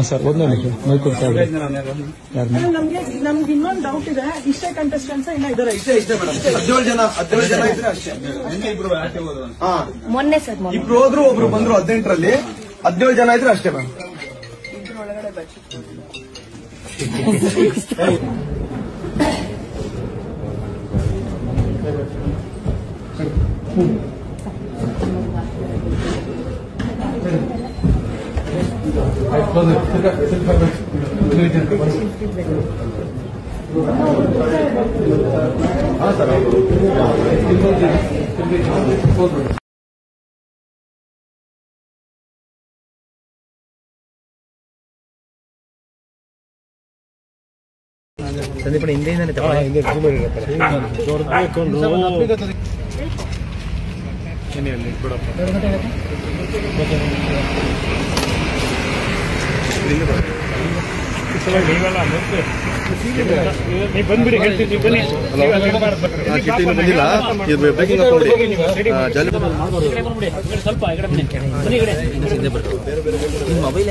Sir ಒಂದೇ ನಿಮಿಷ mic ಕೊಡ್ತಾ ಇದ್ದಾರೆ. ನಮ್ಗೆ ಇನ್ನೊಂದು ಡೌಟ್ ಇದೆ. ಇಷ್ಟೇ ಕಂಟೆಸ್ಟೆಂಟ್ಸ್ ಇಲ್ಲ ಇದಾರೆ? ಇಷ್ಟೇ ಮೇಡಮ್. 17 ಜನ ಇದ್ರೆ ಅಷ್ಟೇ. ಮೊನ್ನೆ ಸರ್ ಇಬ್ರು ಹೋದ್ರು, ಒಬ್ರು ಬಂದ್ರು. 18ರಲ್ಲಿ 17 ಜನ ಇದ್ರೆ ಅಷ್ಟೇ ಮ್ಯಾಮ್. ಸಂದೀಪಣ್ಣ ಹಿಂದೆ ಬಂದ್ಬಿಡಿ, ಹೇಳ್ತೀನಿ ಬನ್ನಿ. ಸ್ವಲ್ಪ ಮೊಬೈಲ್